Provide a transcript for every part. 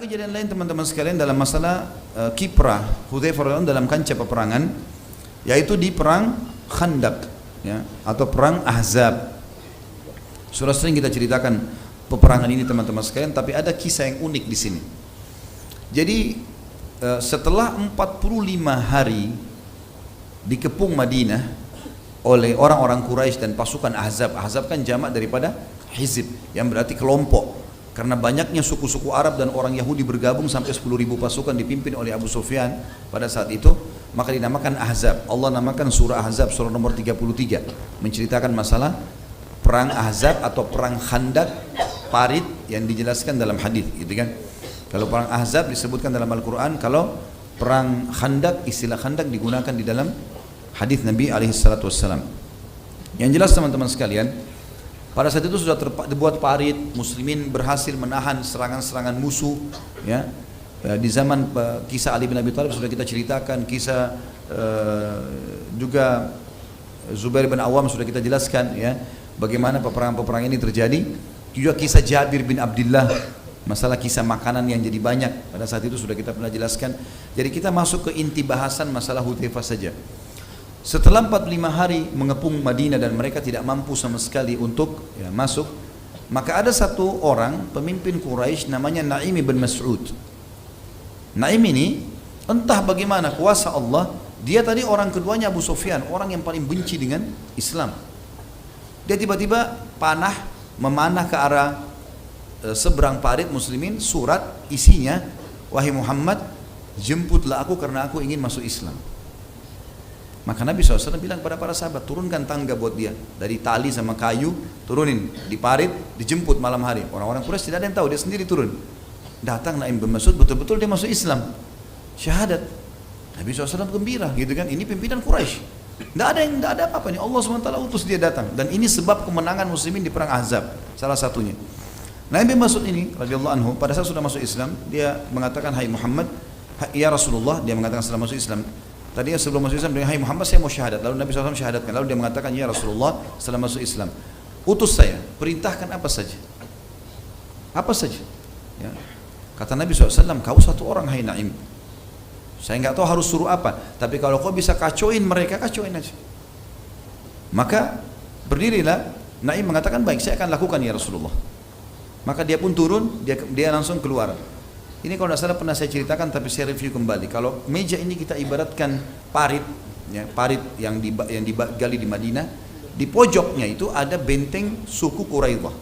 Kejadian lain teman-teman sekalian dalam masalah kiprah Hudzaifah radhiyallahu anhu dalam kancah peperangan, yaitu di perang Khandaq, ya, atau perang Ahzab. Sudah sering kita ceritakan peperangan ini teman-teman sekalian, tapi ada kisah yang unik di sini. Jadi setelah 45 hari dikepung Madinah oleh orang-orang Quraisy dan pasukan Ahzab. Ahzab kan jamak daripada hizib, yang berarti kelompok. Karena banyaknya suku-suku Arab dan orang Yahudi bergabung sampai 10.000 pasukan dipimpin oleh Abu Sufyan pada saat itu, maka dinamakan Ahzab. Allah namakan surah Ahzab, surah nomor 33, menceritakan masalah perang Ahzab atau perang Khandaq, parit yang dijelaskan dalam hadis, gitu kan. Kalau perang Ahzab disebutkan dalam Al-Quran, kalau perang Khandaq, istilah Khandaq digunakan di dalam hadis Nabi SAW. Yang jelas teman-teman sekalian, pada saat itu sudah dibuat parit, muslimin berhasil menahan serangan-serangan musuh, ya. Di zaman kisah Ali bin Abi Thalib sudah kita ceritakan, kisah juga Zubair bin Awam sudah kita jelaskan, ya, bagaimana peperangan-peperangan ini terjadi. Juga kisah Jabir bin Abdullah, masalah kisah makanan yang jadi banyak, pada saat itu sudah kita pernah jelaskan. Jadi kita masuk ke inti bahasan masalah Hudzaifah saja. Setelah 45 hari mengepung Madinah dan mereka tidak mampu sama sekali untuk masuk, maka ada satu orang pemimpin Quraisy namanya Naim bin Mas'ud. Naim ini entah bagaimana kuasa Allah, dia tadi orang keduanya Abu Sufyan, orang yang paling benci dengan Islam. Dia tiba-tiba memanah ke arah seberang parit muslimin, surat isinya, "Wahai Muhammad, jemputlah aku karena aku ingin masuk Islam." Maka Nabi SAW bilang kepada para sahabat, turunkan tangga buat dia, dari tali sama kayu, turunin di parit, dijemput malam hari. Orang-orang Quraisy tidak ada yang tahu, dia sendiri turun. Datang Naim bin Mas'ud, betul-betul dia masuk Islam, syahadat. Nabi SAW gembira, gitu kan. Ini pimpinan Quraisy, tidak ada apa-apa nih. Allah SWT utus dia datang, dan ini sebab kemenangan muslimin di perang Ahzab, salah satunya. Naim bin Mas'ud ini radhiyallahu anhu pada saat sudah masuk Islam, dia mengatakan, "Hai Muhammad," ya Rasulullah, dia mengatakan setelah masuk Islam. Tadinya sebelum masuk Islam dia, "Hai Muhammad, saya mau syahadat." Lalu Nabi SAW syahadatkan. Lalu dia mengatakan, "Ya Rasulullah, setelah masuk Islam, utus saya, perintahkan apa saja." Apa saja, ya. Kata Nabi SAW, "Kau satu orang, hai Naim. Saya nggak tahu harus suruh apa, tapi kalau kau bisa kacauin mereka, kacauin aja." Maka berdirilah Naim mengatakan, "Baik, saya akan lakukan ya Rasulullah." Maka dia pun turun, dia langsung keluar. Ini kalau tidak salah pernah saya ceritakan, tapi saya review kembali. Kalau meja ini kita ibaratkan parit, ya, parit yang digali di Madinah, di pojoknya itu ada benteng suku Quraidah,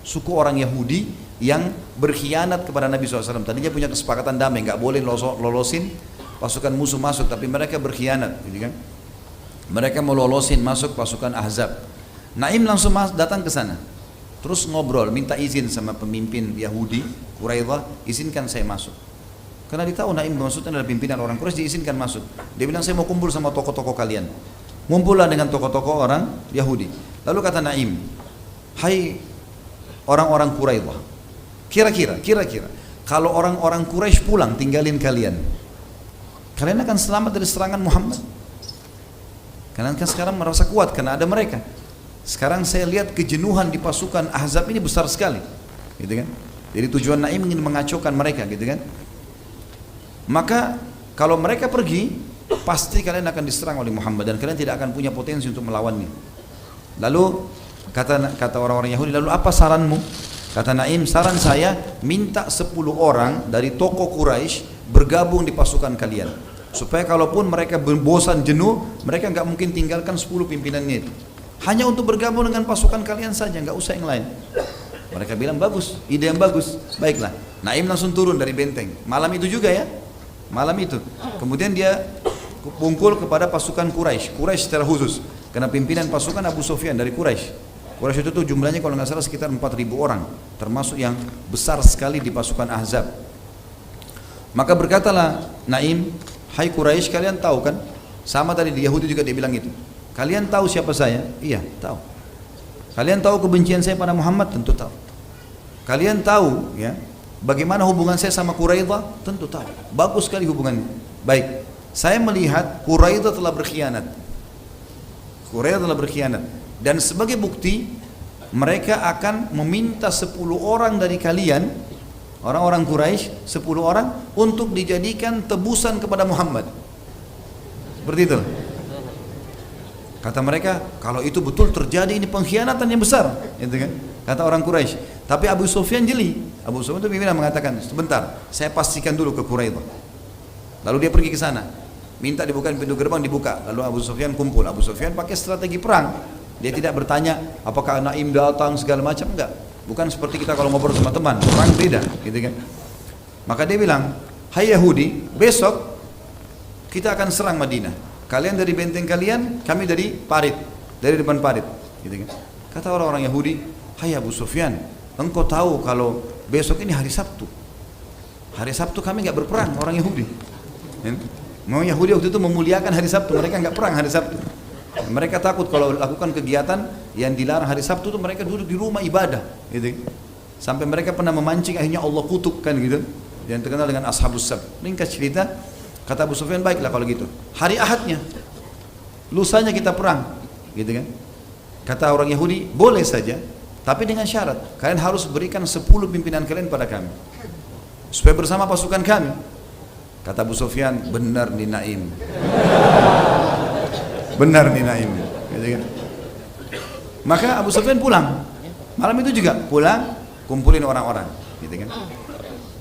suku orang Yahudi yang berkhianat kepada Nabi SAW. Tadinya punya kesepakatan damai, nggak boleh lolosin pasukan musuh masuk, tapi mereka berkhianat, gitu kan. Mereka mau lolosin masuk pasukan Ahzab. Naim langsung datang ke sana, terus ngobrol, minta izin sama pemimpin Yahudi Quraidah, "Izinkan saya masuk." Karena dia tahu Naim maksudnya adalah pimpinan orang Quraisy, diizinkan masuk. Dia bilang, "Saya mau kumpul sama tokoh-tokoh kalian." Ngumpullah dengan tokoh-tokoh orang Yahudi. Lalu kata Naim, "Hai orang-orang Quraidah, kira-kira kalau orang-orang Quraisy pulang tinggalin kalian akan selamat dari serangan Muhammad? Kalian kan sekarang merasa kuat karena ada mereka. Sekarang saya lihat kejenuhan di pasukan Ahzab ini besar sekali, gitu kan. Jadi tujuan Naim ingin mengacaukan mereka, gitu kan. Maka kalau mereka pergi, pasti kalian akan diserang oleh Muhammad dan kalian tidak akan punya potensi untuk melawannya." Lalu kata orang-orang Yahudi, "Lalu apa saranmu?" Kata Naim, "Saran saya, minta 10 orang dari tokoh Quraisy bergabung di pasukan kalian, supaya kalaupun mereka bosan jenuh, mereka nggak mungkin tinggalkan 10 pimpinannya itu. Hanya untuk bergabung dengan pasukan kalian saja, nggak usah yang lain." Mereka bilang, "Bagus, ide yang bagus." Baiklah, Naim langsung turun dari benteng. Malam itu juga, ya, malam itu. Kemudian dia kumpul kepada pasukan Quraisy secara khusus, karena pimpinan pasukan Abu Sufyan dari Quraisy. Quraisy itu jumlahnya kalau nggak salah sekitar 4.000 orang, termasuk yang besar sekali di pasukan Ahzab. Maka berkatalah Naim, "Hai Quraisy, kalian tahu kan?" Sama tadi di Yahudi juga dia bilang itu. "Kalian tahu siapa saya?" "Iya, tahu." "Kalian tahu kebencian saya pada Muhammad?" "Tentu tahu." "Kalian tahu, ya, bagaimana hubungan saya sama Quraidah?" "Tentu tahu." "Bagus sekali hubungannya." "Baik, saya melihat Quraidah telah berkhianat. Dan sebagai bukti, mereka akan meminta 10 orang dari kalian orang-orang Quraisy 10 orang untuk dijadikan tebusan kepada Muhammad. Seperti itu. Kata mereka, kalau itu betul terjadi ini pengkhianatan yang besar, gitu kan? Kata orang Quraisy. Tapi Abu Sufyan jeli. Abu Sufyan itu pimpinan mengatakan, sebentar, saya pastikan dulu ke Quraidah. Lalu dia pergi ke sana, minta dibuka pintu gerbang, dibuka. Lalu Abu Sufyan kumpul. Abu Sufyan pakai strategi perang. Dia tidak bertanya apakah Naim datang segala macam, enggak. Bukan seperti kita kalau ngobrol sama teman, perang beda, gitu kan? Maka dia bilang, hai Yahudi, besok kita akan serang Madinah. Kalian dari benteng kalian, kami dari parit, dari depan parit, gitu kan? Kata orang-orang Yahudi, hai Abu Sufyan, engkau tahu kalau besok ini hari Sabtu. Hari Sabtu kami nggak berperang, orang Yahudi. Mau Yahudi waktu itu memuliakan hari Sabtu, mereka nggak perang hari Sabtu. Mereka takut kalau lakukan kegiatan yang dilarang hari Sabtu itu mereka duduk di rumah ibadah, gitu. Sampai mereka pernah memancing, akhirnya Allah kutuk kan gitu. Yang terkenal dengan Ashabus Sabt. Ringkas cerita, kata Abu Sufyan, baiklah kalau gitu. Hari Ahadnya, lusanya kita perang, gitu kan? Kata orang Yahudi, boleh saja, tapi dengan syarat, kalian harus berikan 10 pimpinan kalian pada kami, supaya bersama pasukan kami. Kata Abu Sufyan, benar nih Naim. Benar nih Naim, gitu kan? Maka Abu Sufyan pulang. Malam itu juga pulang, kumpulin orang-orang, gitu kan?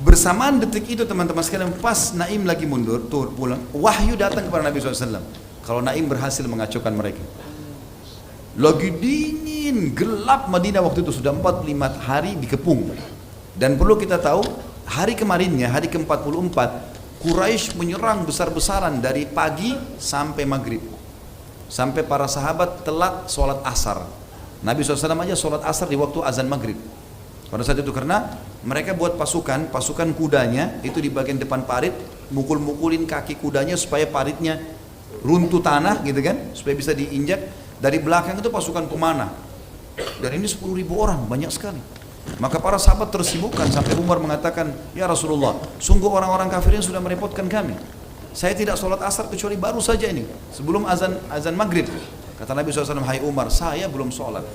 Bersamaan detik itu teman-teman sekalian, pas Naim lagi mundur, tuh pulang, wahyu datang kepada Nabi SAW. Kalau Naim berhasil mengacaukan mereka. Lagi dingin, gelap Madinah waktu itu, sudah 45 hari dikepung. Dan perlu kita tahu, hari kemarinnya, hari ke-44, Quraisy menyerang besar-besaran dari pagi sampai maghrib. Sampai para sahabat telat sholat asar. Nabi SAW aja sholat asar di waktu azan maghrib. Pada saat itu karena mereka buat pasukan kudanya itu di bagian depan parit, mukul-mukulin kaki kudanya supaya paritnya runtuh tanah gitu kan, supaya bisa diinjak. Dari belakang itu pasukan pemanah. Dan ini 10.000 orang, banyak sekali. Maka para sahabat tersibukkan sampai Umar mengatakan, ya Rasulullah, sungguh orang-orang kafir ini sudah merepotkan kami. Saya tidak sholat asar kecuali baru saja ini, sebelum azan maghrib. Kata Nabi SAW, hai Umar, saya belum sholat.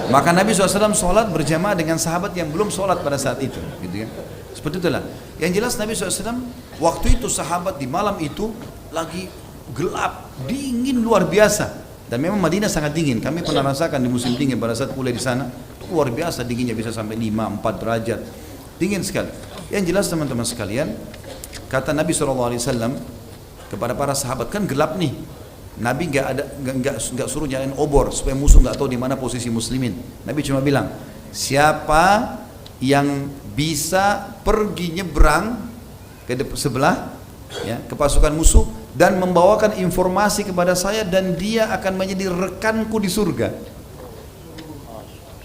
Maka Nabi SAW sholat berjamaah dengan sahabat yang belum sholat pada saat itu, gitu kan? Seperti itulah. Yang jelas Nabi SAW waktu itu sahabat di malam itu lagi gelap, dingin luar biasa. Dan memang Madinah sangat dingin. Kami pernah rasakan di musim dingin pada saat kuliah di sana, luar biasa dinginnya, bisa sampai 5-4 derajat, dingin sekali. Yang jelas teman-teman sekalian, kata Nabi SAW kepada para sahabat, kan gelap nih. Nabi nggak suruh nyalain obor supaya musuh nggak tahu di mana posisi muslimin. Nabi cuma bilang, siapa yang bisa pergi nyebrang ke sebelah, ya, ke pasukan musuh dan membawakan informasi kepada saya dan dia akan menjadi rekanku di surga.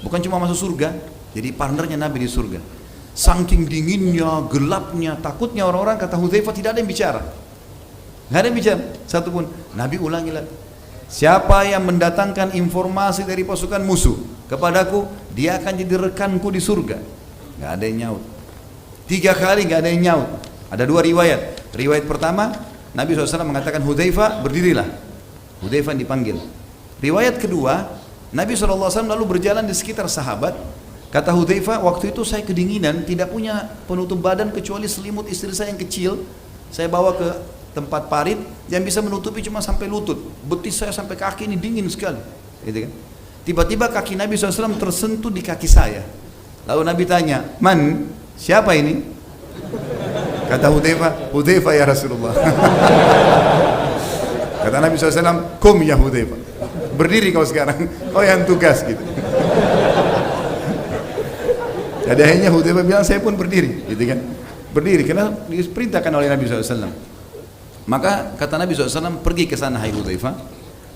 Bukan cuma masuk surga, jadi partnernya Nabi di surga. Saking dinginnya, gelapnya, takutnya orang-orang, kata Hudzaifah, tidak ada yang bicara. Nggak ada yang bicara, satupun. Nabi ulangi lagi. Siapa yang mendatangkan informasi dari pasukan musuh kepadaku, dia akan jadi rekanku di surga. Nggak ada yang nyaut. 3 kali nggak ada yang nyaut. Ada 2 riwayat. Riwayat pertama, Nabi SAW mengatakan, Hudzaifah berdirilah. Hudzaifah dipanggil. Riwayat kedua, Nabi SAW lalu berjalan di sekitar sahabat. Kata Hudzaifah, waktu itu saya kedinginan, tidak punya penutup badan kecuali selimut istri saya yang kecil. Saya bawa ke tempat parit yang bisa menutupi cuma sampai lutut. Betis saya sampai kaki ini dingin sekali, gitu kan? Tiba-tiba kaki Nabi SAW tersentuh di kaki saya. Lalu Nabi tanya, man, siapa ini? Kata Hudzaifah, Hudzaifah ya Rasulullah. Kata Nabi SAW, kum ya Hudzaifah, berdiri kau sekarang, kau yang tugas, gitu. Jadi akhirnya Hudzaifah bilang, saya pun berdiri, gitu kan? Berdiri karena diperintahkan oleh Nabi SAW. Maka kata Nabi SAW, pergi ke sana hai Hudzaifah,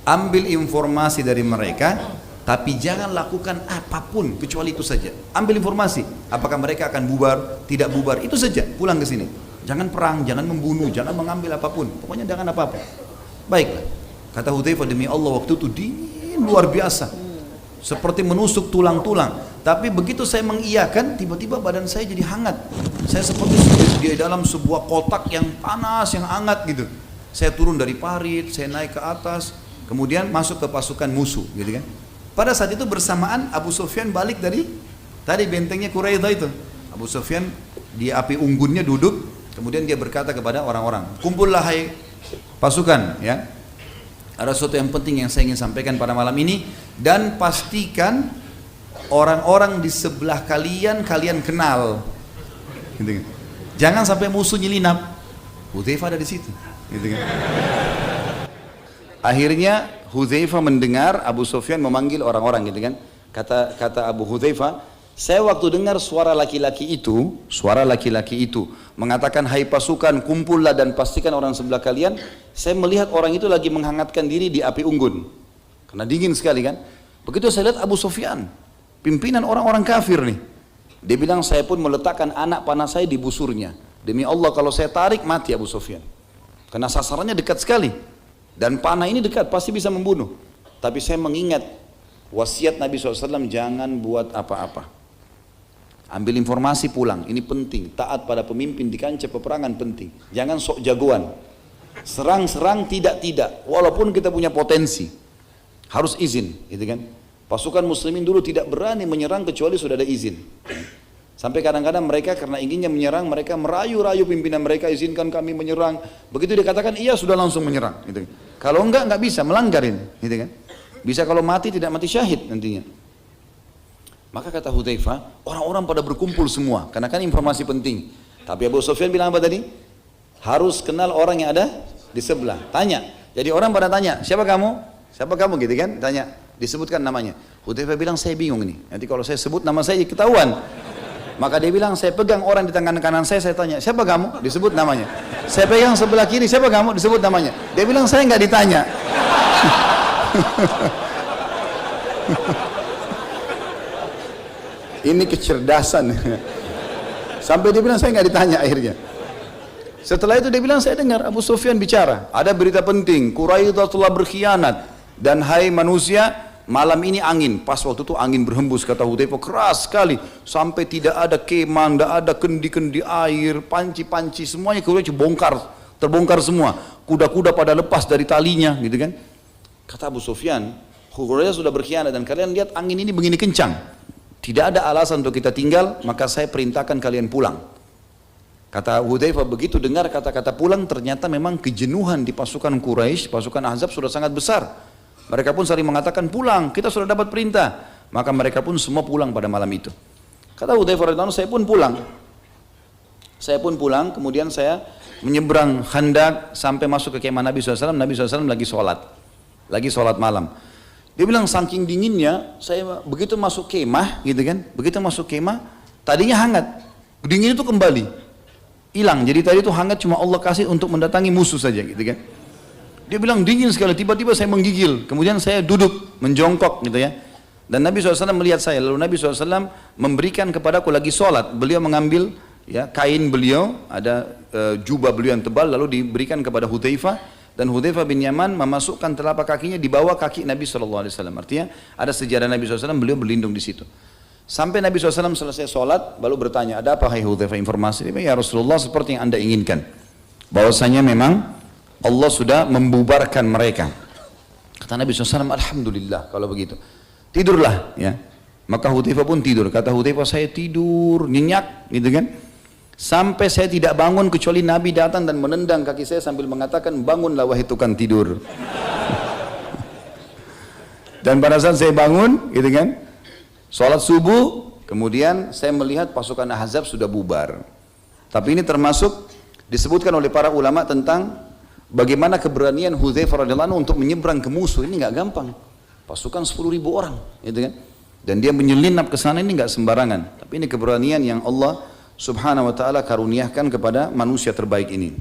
ambil informasi dari mereka, tapi jangan lakukan apapun kecuali itu saja. Ambil informasi, apakah mereka akan bubar, tidak bubar, itu saja. Pulang ke sini. Jangan perang, jangan membunuh, jangan mengambil apapun. Pokoknya jangan apa-apa. Baiklah. Kata Hudzaifah, demi Allah waktu itu dingin luar biasa, seperti menusuk tulang-tulang. Tapi begitu saya mengiyakan, tiba-tiba badan saya jadi hangat. Saya seperti di dalam sebuah kotak yang panas, yang hangat gitu. Saya turun dari parit, saya naik ke atas, kemudian masuk ke pasukan musuh, gitu kan. Pada saat itu bersamaan Abu Sufyan balik dari tadi bentengnya Quraidah itu. Abu Sufyan di api unggunnya duduk, kemudian dia berkata kepada orang-orang, kumpullah hai pasukan, ya. Ada sesuatu yang penting yang saya ingin sampaikan pada malam ini, dan pastikan orang-orang di sebelah kalian kenal. Gitu kan. Jangan sampai musuh nyelinap. Hudzaifah ada di situ. Gitu kan. Akhirnya Hudzaifah mendengar Abu Sufyan memanggil orang-orang, gitu kan. Kata Abu Hudzaifah, saya waktu dengar suara laki-laki itu mengatakan, hai pasukan, kumpullah dan pastikan orang sebelah kalian. Saya melihat orang itu lagi menghangatkan diri di api unggun, karena dingin sekali kan. Begitu saya lihat Abu Sufyan, pimpinan orang-orang kafir nih. Dia bilang, saya pun meletakkan anak panah saya di busurnya. Demi Allah kalau saya tarik mati Abu Sufyan. Karena sasarannya dekat sekali. Dan panah ini dekat, pasti bisa membunuh. Tapi saya mengingat wasiat Nabi SAW, jangan buat apa-apa. Ambil informasi pulang, ini penting. Taat pada pemimpin di kancah peperangan penting. Jangan sok jagoan. Serang-serang tidak. Walaupun kita punya potensi. Harus izin, gitu kan. Pasukan muslimin dulu tidak berani menyerang kecuali sudah ada izin. Sampai kadang-kadang mereka karena inginnya menyerang, mereka merayu-rayu pimpinan mereka, izinkan kami menyerang. Begitu dia katakan iya, sudah langsung menyerang. Gitu. Kalau enggak bisa, melanggarin. Gitu kan. Bisa kalau mati tidak mati syahid nantinya. Maka kata Hudzaifah, orang-orang pada berkumpul semua, karena kan informasi penting. Tapi Abu Sufyan bilang apa tadi? Harus kenal orang yang ada di sebelah. Tanya. Jadi orang pada tanya, siapa kamu? Siapa kamu gitu kan? Tanya. Disebutkan namanya. Hudzaifah bilang, saya bingung ini. Nanti kalau saya sebut nama saya ketahuan. Maka dia bilang, saya pegang orang di tangan kanan saya tanya, siapa kamu? Disebut namanya. Saya pegang sebelah kiri, siapa kamu? Disebut namanya. Dia bilang, saya nggak ditanya. Ini kecerdasan. Sampai dia bilang, saya nggak ditanya akhirnya. Setelah itu dia bilang, saya dengar Abu Sufyan bicara, ada berita penting, Quraidah telah berkhianat, dan hai manusia, malam ini angin. Pas waktu itu angin berhembus, kata Hudzaifah, keras sekali, sampai tidak ada kemah, tidak ada kendi-kendi air, panci-panci, semuanya Quraisy terbongkar semua. Kuda-kuda pada lepas dari talinya, gitu kan. Kata Abu Sufyan, Quraisy sudah berkhianat dan kalian lihat angin ini begini kencang. Tidak ada alasan untuk kita tinggal, maka saya perintahkan kalian pulang. Kata Hudzaifah, begitu dengar kata-kata pulang, ternyata memang kejenuhan di pasukan Quraisy, pasukan Ahzab sudah sangat besar. Mereka pun saling mengatakan, pulang, kita sudah dapat perintah. Maka mereka pun semua pulang pada malam itu. Kata Hudzaifah radhiyallahu anhu, saya pun pulang. Saya pun pulang, kemudian saya menyeberang Khandaq sampai masuk ke kemah Nabi SAW. Nabi SAW lagi sholat malam. Dia bilang, saking dinginnya, saya begitu masuk kemah, gitu kan? Begitu masuk kemah, tadinya hangat, dingin itu kembali, hilang. Jadi tadi itu hangat cuma Allah kasih untuk mendatangi musuh saja, gitu kan? Dia bilang dingin sekali, tiba-tiba saya menggigil, kemudian saya duduk, menjongkok, gitu ya. Dan Nabi SAW melihat saya, lalu Nabi SAW memberikan kepadaku lagi sholat. Beliau mengambil ya kain beliau, ada jubah beliau yang tebal, lalu diberikan kepada Hudzaifah. Dan Hudzaifah bin Yaman memasukkan telapak kakinya di bawah kaki Nabi SAW. Artinya ada sejarah Nabi SAW, beliau berlindung di situ. Sampai Nabi SAW selesai sholat, baru bertanya, ada apa hai Hudzaifah informasi? Dia bilang, ya Rasulullah, seperti yang anda inginkan, bahwasanya memang Allah sudah membubarkan mereka. Kata Nabi SAW, alhamdulillah kalau begitu. Tidurlah ya. Maka Hudzaifah pun tidur. Kata Hudzaifah, saya tidur nyenyak, gitu kan. Sampai saya tidak bangun kecuali Nabi datang dan menendang kaki saya sambil mengatakan, bangunlah wahai tukang tidur. Dan pada saat saya bangun, gitu kan, sholat subuh, kemudian saya melihat pasukan Ahzab sudah bubar. Tapi ini termasuk disebutkan oleh para ulama tentang bagaimana keberanian Hudzaifah radhiyallahu anhu untuk menyeberang ke musuh. Ini nggak gampang. Pasukan 10.000 orang, gitu kan. Dan dia menyelinap ke sana, ini nggak sembarangan. Tapi ini keberanian yang Allah Subhanahu wa ta'ala karuniakan kepada manusia terbaik ini.